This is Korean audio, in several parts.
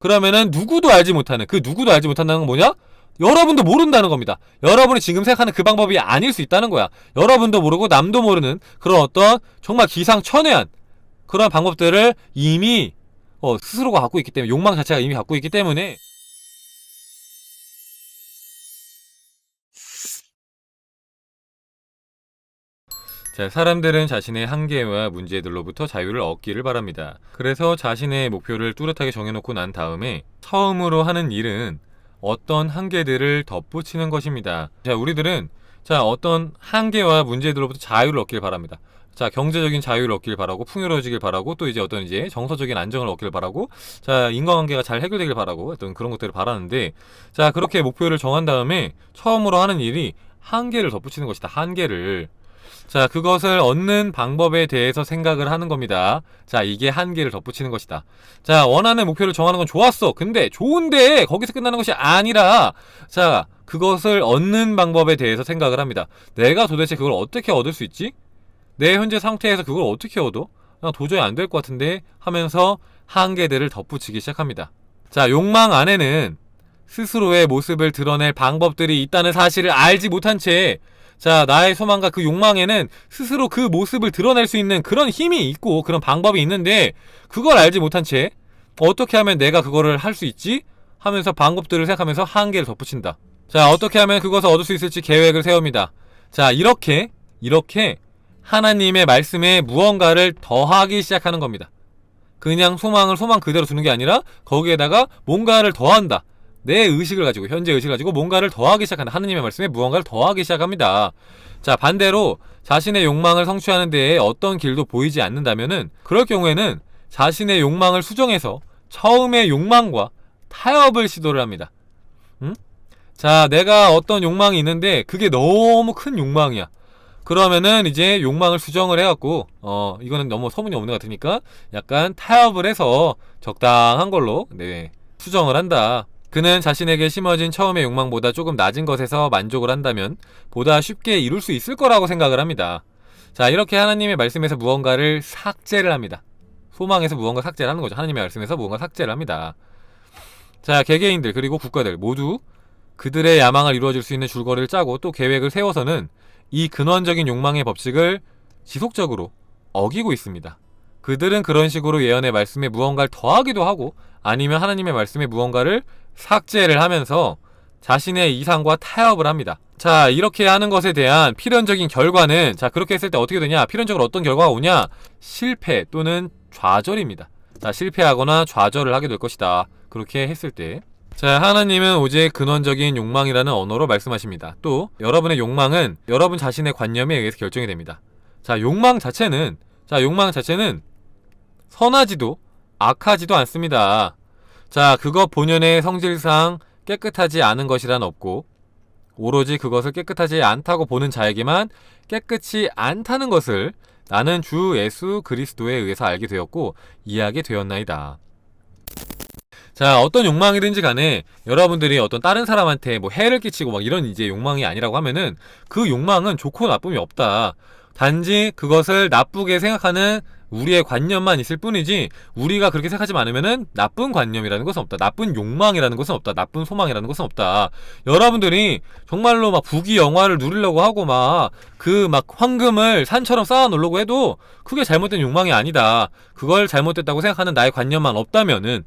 그러면은 누구도 알지 못하는, 그 누구도 알지 못한다는 건 뭐냐? 여러분도 모른다는 겁니다. 여러분이 지금 생각하는 그 방법이 아닐 수 있다는 거야. 여러분도 모르고 남도 모르는 그런 어떤 정말 기상천외한 그런 방법들을 이미 스스로가 갖고 있기 때문에, 욕망 자체가 이미 갖고 있기 때문에. 자, 사람들은 자신의 한계와 문제들로부터 자유를 얻기를 바랍니다. 그래서 자신의 목표를 뚜렷하게 정해놓고 난 다음에 처음으로 하는 일은 어떤 한계들을 덧붙이는 것입니다. 자, 우리들은 어떤 한계와 문제들로부터 자유를 얻길 바랍니다. 자, 경제적인 자유를 얻길 바라고, 풍요로워지길 바라고, 또 이제 어떤 이제 정서적인 안정을 얻길 바라고, 자, 인간관계가 잘 해결되길 바라고, 어떤 그런 것들을 바라는데, 자, 그렇게 목표를 정한 다음에 처음으로 하는 일이 한계를 덧붙이는 것이다. 한계를. 자, 그것을 얻는 방법에 대해서 생각을 하는 겁니다. 자, 이게 한계를 덧붙이는 것이다. 자, 원하는 목표를 정하는 건 좋았어. 근데 좋은데 거기서 끝나는 것이 아니라, 자, 그것을 얻는 방법에 대해서 생각을 합니다. 내가 도대체 그걸 어떻게 얻을 수 있지? 내 현재 상태에서 그걸 어떻게 얻어? 난 도저히 안 될 것 같은데 하면서 한계들을 덧붙이기 시작합니다. 자, 욕망 안에는 스스로의 모습을 드러낼 방법들이 있다는 사실을 알지 못한 채, 자, 나의 소망과 그 욕망에는 스스로 그 모습을 드러낼 수 있는 그런 힘이 있고 그런 방법이 있는데, 그걸 알지 못한 채 어떻게 하면 내가 그거를 할 수 있지? 하면서 방법들을 생각하면서 한계를 덧붙인다. 자, 어떻게 하면 그것을 얻을 수 있을지 계획을 세웁니다. 자, 이렇게 하나님의 말씀에 무언가를 더하기 시작하는 겁니다. 그냥 소망을 소망 그대로 두는 게 아니라 거기에다가 뭔가를 더한다. 내 의식을 가지고, 현재 의식을 가지고 뭔가를 더하기 시작한다. 하느님의 말씀에 무언가를 더하기 시작합니다. 자, 반대로 자신의 욕망을 성취하는 데에 어떤 길도 보이지 않는다면은, 그럴 경우에는 자신의 욕망을 수정해서 처음의 욕망과 타협을 시도를 합니다. 자, 내가 어떤 욕망이 있는데 그게 너무 큰 욕망이야. 그러면은 이제 욕망을 수정을 해갖고, 이거는 너무 소문이 없는 것 같으니까 약간 타협을 해서 적당한 걸로 수정을 한다. 그는 자신에게 심어진 처음의 욕망보다 조금 낮은 것에서 만족을 한다면 보다 쉽게 이룰 수 있을 거라고 생각을 합니다. 자, 이렇게 하나님의 말씀에서 무언가를 삭제를 합니다. 소망에서 무언가 삭제를 하는 거죠. 하나님의 말씀에서 무언가 삭제를 합니다. 자, 개개인들 그리고 국가들 모두 그들의 야망을 이루어질 수 있는 줄거리를 짜고 또 계획을 세워서는 이 근원적인 욕망의 법칙을 지속적으로 어기고 있습니다. 그들은 그런 식으로 예언의 말씀에 무언가를 더하기도 하고, 아니면 하나님의 말씀에 무언가를 삭제를 하면서 자신의 이상과 타협을 합니다. 자, 이렇게 하는 것에 대한 필연적인 결과는, 자, 그렇게 했을 때 어떻게 되냐? 필연적으로 어떤 결과가 오냐? 실패 또는 좌절입니다. 자, 실패하거나 좌절을 하게 될 것이다. 그렇게 했을 때. 자, 하나님은 오직 근원적인 욕망이라는 언어로 말씀하십니다. 또 여러분의 욕망은 여러분 자신의 관념에 의해서 결정이 됩니다. 자, 욕망 자체는 선하지도 악하지도 않습니다. 자, 그것 본연의 성질상 깨끗하지 않은 것이란 없고, 오로지 그것을 깨끗하지 않다고 보는 자에게만 깨끗이 않다는 것을 나는 주 예수 그리스도에 의해서 알게 되었고 이해하게 되었나이다. 자, 어떤 욕망이든지 간에 여러분들이 어떤 다른 사람한테 뭐 해를 끼치고 막 이런 이제 욕망이 아니라고 하면은, 그 욕망은 좋고 나쁨이 없다. 단지 그것을 나쁘게 생각하는 우리의 관념만 있을 뿐이지, 우리가 그렇게 생각하지 않으면은 나쁜 관념이라는 것은 없다. 나쁜 욕망이라는 것은 없다. 나쁜 소망이라는 것은 없다. 여러분들이 정말로 막 부귀영화를 누리려고 하고 막 황금을 산처럼 쌓아 놓으려고 해도 그게 잘못된 욕망이 아니다. 그걸 잘못됐다고 생각하는 나의 관념만 없다면은,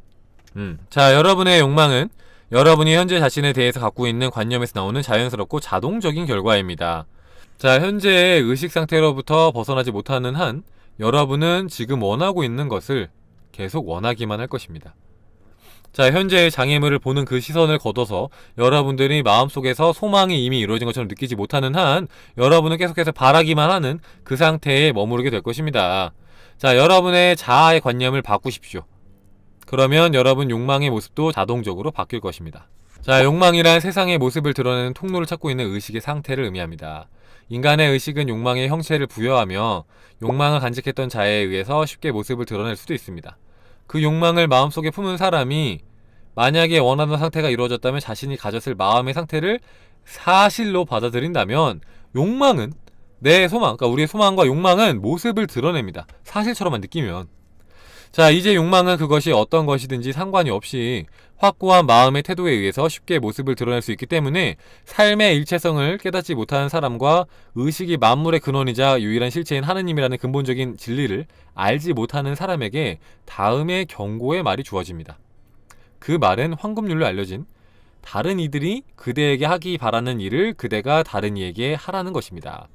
자, 여러분의 욕망은 여러분이 현재 자신에 대해서 갖고 있는 관념에서 나오는 자연스럽고 자동적인 결과입니다. 자, 현재의 의식 상태로부터 벗어나지 못하는 한 여러분은 지금 원하고 있는 것을 계속 원하기만 할 것입니다. 자, 현재의 장애물을 보는 그 시선을 걷어서 여러분들이 마음속에서 소망이 이미 이루어진 것처럼 느끼지 못하는 한 여러분은 계속해서 바라기만 하는 그 상태에 머무르게 될 것입니다. 자, 여러분의 자아의 관념을 바꾸십시오. 그러면 여러분 욕망의 모습도 자동적으로 바뀔 것입니다. 자, 욕망이란 세상의 모습을 드러내는 통로를 찾고 있는 의식의 상태를 의미합니다. 인간의 의식은 욕망의 형체를 부여하며 욕망을 간직했던 자에 의해서 쉽게 모습을 드러낼 수도 있습니다. 그 욕망을 마음속에 품은 사람이 만약에 원하던 상태가 이루어졌다면 자신이 가졌을 마음의 상태를 사실로 받아들인다면 욕망은 내 소망, 그러니까 우리의 소망과 욕망은 모습을 드러냅니다. 사실처럼만 느끼면. 자, 이제 욕망은 그것이 어떤 것이든지 상관이 없이 확고한 마음의 태도에 의해서 쉽게 모습을 드러낼 수 있기 때문에 삶의 일체성을 깨닫지 못하는 사람과 의식이 만물의 근원이자 유일한 실체인 하느님이라는 근본적인 진리를 알지 못하는 사람에게 다음의 경고의 말이 주어집니다. 그 말은 황금률로 알려진 다른 이들이 그대에게 하기 바라는 일을 그대가 다른 이에게 하라는 것입니다.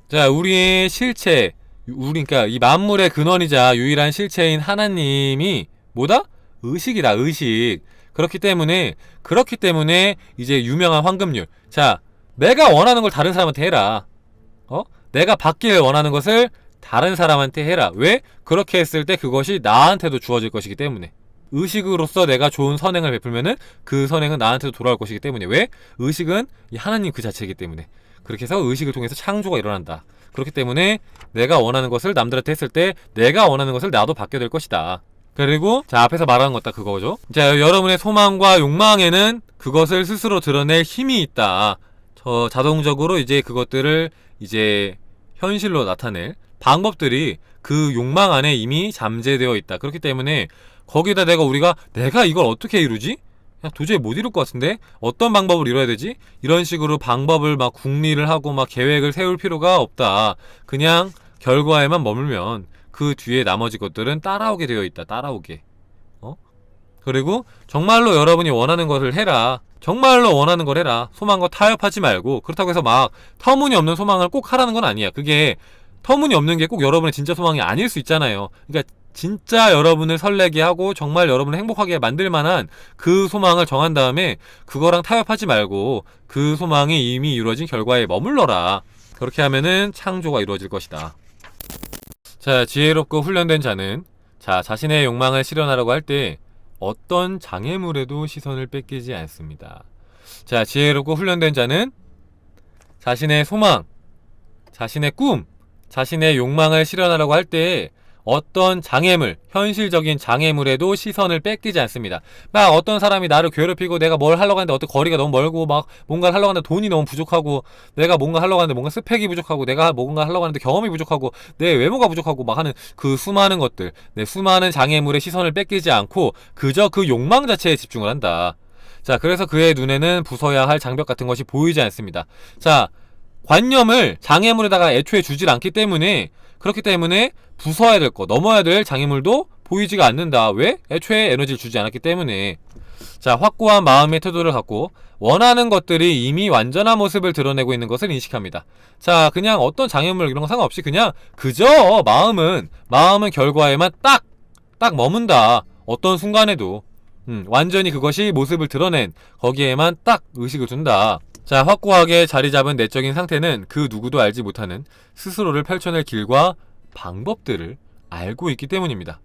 자, 우리의 실체, 그러니까 이 만물의 근원이자 유일한 실체인 하나님이 뭐다? 의식이다, 의식. 그렇기 때문에 이제 유명한 황금률. 자, 내가 원하는 걸 다른 사람한테 해라. 내가 받길 원하는 것을 다른 사람한테 해라. 왜? 그렇게 했을 때 그것이 나한테도 주어질 것이기 때문에. 의식으로서 내가 좋은 선행을 베풀면은 그 선행은 나한테도 돌아올 것이기 때문에. 왜? 의식은 이 하나님 그 자체이기 때문에. 그렇게 해서 의식을 통해서 창조가 일어난다. 그렇기 때문에 내가 원하는 것을 남들한테 했을 때 내가 원하는 것을 나도 받게 될 것이다. 그리고 자, 앞에서 말하는 것다 그거죠. 자, 여러분의 소망과 욕망에는 그것을 스스로 드러낼 힘이 있다. 자동적으로 이제 그것들을 이제 현실로 나타낼 방법들이 그 욕망 안에 이미 잠재되어 있다. 그렇기 때문에 거기다 내가 이걸 어떻게 이루지? 도저히 못 이룰 것 같은데? 어떤 방법을 이뤄야 되지? 이런 식으로 방법을 막 궁리를 하고 막 계획을 세울 필요가 없다. 그냥 결과에만 머물면 그 뒤에 나머지 것들은 따라오게 되어 있다. 따라오게. 그리고 정말로 여러분이 원하는 것을 해라. 정말로 원하는 걸 해라. 소망과 타협하지 말고. 그렇다고 해서 막 터무니없는 소망을 꼭 하라는 건 아니야. 그게 터무니없는 게 꼭 여러분의 진짜 소망이 아닐 수 있잖아요. 그러니까 진짜 여러분을 설레게 하고 정말 여러분을 행복하게 만들 만한 그 소망을 정한 다음에 그거랑 타협하지 말고 그 소망이 이미 이루어진 결과에 머물러라. 그렇게 하면은 창조가 이루어질 것이다. 자, 지혜롭고 훈련된 자는 자신의 욕망을 실현하려고 할 때 어떤 장애물에도 시선을 뺏기지 않습니다. 자, 지혜롭고 훈련된 자는 자신의 소망, 자신의 꿈, 자신의 욕망을 실현하려고 할 때 어떤 장애물, 현실적인 장애물에도 시선을 뺏기지 않습니다. 막 어떤 사람이 나를 괴롭히고 내가 뭘 하려고 하는데 어떤 거리가 너무 멀고 막 뭔가를 하려고 하는데 돈이 너무 부족하고 내가 뭔가 하려고 하는데 뭔가 스펙이 부족하고 내가 뭔가 하려고 하는데 경험이 부족하고 내 외모가 부족하고 막 하는 그 수많은 것들, 수많은 장애물에 시선을 뺏기지 않고 그저 그 욕망 자체에 집중을 한다. 자, 그래서 그의 눈에는 부숴야 할 장벽 같은 것이 보이지 않습니다. 자, 관념을 장애물에다가 애초에 주질 않기 때문에 그렇기 때문에 부숴야 될 거, 넘어야 될 장애물도 보이지가 않는다. 왜? 애초에 에너지를 주지 않았기 때문에. 자, 확고한 마음의 태도를 갖고 원하는 것들이 이미 완전한 모습을 드러내고 있는 것을 인식합니다. 자, 그냥 어떤 장애물 이런 거 상관없이 그냥 그저 마음은 결과에만 딱 머문다. 어떤 순간에도 완전히 그것이 모습을 드러낸 거기에만 딱 의식을 둔다. 자, 확고하게 자리 잡은 내적인 상태는 그 누구도 알지 못하는 스스로를 펼쳐낼 길과 방법들을 알고 있기 때문입니다.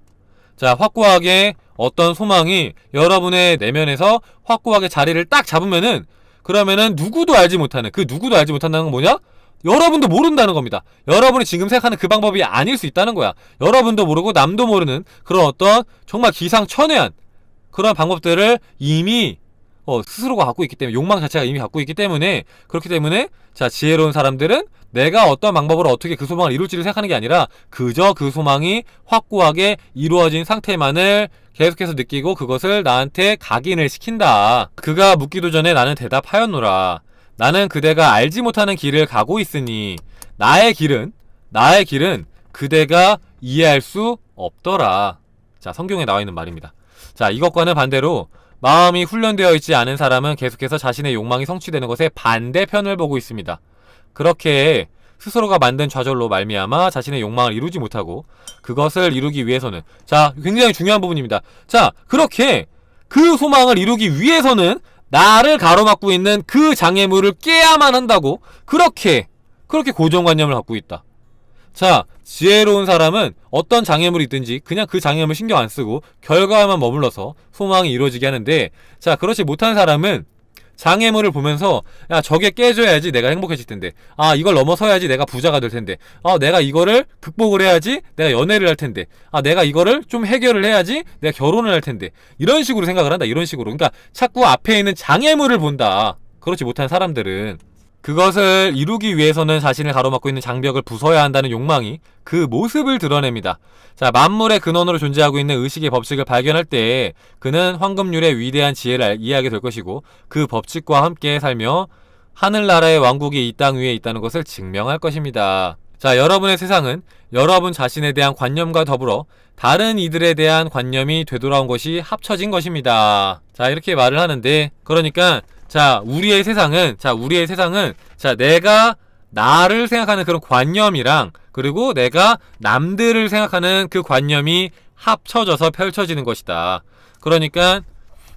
자, 확고하게 어떤 소망이 여러분의 내면에서 확고하게 자리를 딱 잡으면은 그러면은 누구도 알지 못하는 그 누구도 알지 못한다는 건 뭐냐? 여러분도 모른다는 겁니다. 여러분이 지금 생각하는 그 방법이 아닐 수 있다는 거야. 여러분도 모르고 남도 모르는 그런 어떤 정말 기상천외한 그런 방법들을 이미 스스로가 갖고 있기 때문에 욕망 자체가 이미 갖고 있기 때문에 그렇기 때문에 자, 지혜로운 사람들은 내가 어떤 방법으로 어떻게 그 소망을 이룰지를 생각하는 게 아니라 그저 그 소망이 확고하게 이루어진 상태만을 계속해서 느끼고 그것을 나한테 각인을 시킨다. 그가 묻기도 전에 나는 대답하였노라. 나는 그대가 알지 못하는 길을 가고 있으니 나의 길은 그대가 이해할 수 없더라. 자, 성경에 나와 있는 말입니다. 자, 이것과는 반대로 마음이 훈련되어 있지 않은 사람은 계속해서 자신의 욕망이 성취되는 것에 반대편을 보고 있습니다. 그렇게 스스로가 만든 좌절로 말미암아 자신의 욕망을 이루지 못하고 그것을 이루기 위해서는 자, 굉장히 중요한 부분입니다. 자, 그렇게 그 소망을 이루기 위해서는 나를 가로막고 있는 그 장애물을 깨야만 한다고 그렇게 고정관념을 갖고 있다. 자, 지혜로운 사람은 어떤 장애물이 있든지 그냥 그 장애물 신경 안 쓰고 결과만 머물러서 소망이 이루어지게 하는데 자, 그렇지 못한 사람은 장애물을 보면서 야, 저게 깨져야지 내가 행복해질 텐데 이걸 넘어서야지 내가 부자가 될 텐데 내가 이거를 극복을 해야지 내가 연애를 할 텐데 내가 이거를 좀 해결을 해야지 내가 결혼을 할 텐데 이런 식으로 생각을 한다. 이런 식으로. 그러니까 자꾸 앞에 있는 장애물을 본다. 그렇지 못한 사람들은 그것을 이루기 위해서는 자신을 가로막고 있는 장벽을 부숴야 한다는 욕망이 그 모습을 드러냅니다. 자, 만물의 근원으로 존재하고 있는 의식의 법칙을 발견할 때 그는 황금률의 위대한 지혜를 이해하게 될 것이고 그 법칙과 함께 살며 하늘나라의 왕국이 이 땅 위에 있다는 것을 증명할 것입니다. 자, 여러분의 세상은 여러분 자신에 대한 관념과 더불어 다른 이들에 대한 관념이 되돌아온 것이 합쳐진 것입니다. 자, 이렇게 말을 하는데, 그러니까 우리의 세상은 내가 나를 생각하는 그런 관념이랑 그리고 내가 남들을 생각하는 그 관념이 합쳐져서 펼쳐지는 것이다. 그러니까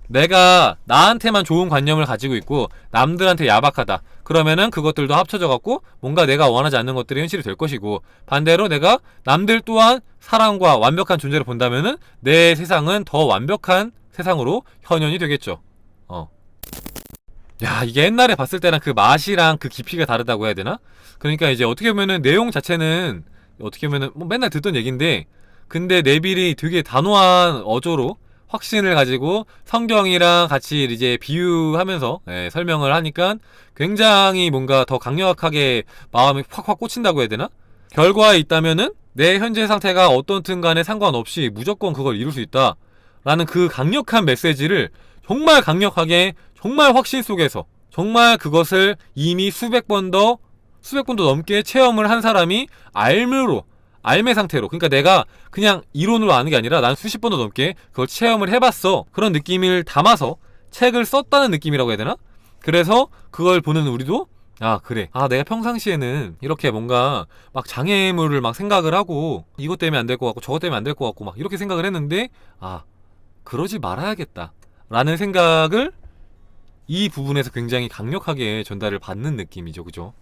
내가 나한테만 좋은 관념을 가지고 있고 남들한테 야박하다. 그러면은 그것들도 합쳐져 갖고 뭔가 내가 원하지 않는 것들이 현실이 될 것이고, 반대로 내가 남들 또한 사랑과 완벽한 존재를 본다면은 내 세상은 더 완벽한 세상으로 현현이 되겠죠. 야, 이게 옛날에 봤을 때랑 그 맛이랑 그 깊이가 다르다고 해야 되나? 그러니까 이제 어떻게 보면은 내용 자체는 어떻게 보면은 뭐 맨날 듣던 얘기인데, 근데 네빌이 되게 단호한 어조로 확신을 가지고 성경이랑 같이 이제 비유하면서 설명을 하니까 굉장히 뭔가 더 강력하게 마음이 확확 꽂힌다고 해야 되나? 결과에 있다면은 내 현재 상태가 어떻든 간에 상관없이 무조건 그걸 이룰 수 있다 라는 그 강력한 메시지를 정말 강력하게, 정말 확신 속에서, 정말 그것을 이미 수백 번도 넘게 체험을 한 사람이 알매 상태로, 그러니까 내가 그냥 이론으로 아는 게 아니라 난 수십 번도 넘게 그걸 체험을 해봤어, 그런 느낌을 담아서 책을 썼다는 느낌이라고 해야 되나? 그래서 그걸 보는 우리도 그래, 내가 평상시에는 이렇게 뭔가 막 장애물을 막 생각을 하고 이것 때문에 안 될 것 같고 저것 때문에 안 될 것 같고 막 이렇게 생각을 했는데 그러지 말아야겠다 라는 생각을 이 부분에서 굉장히 강력하게 전달을 받는 느낌이죠. 그죠?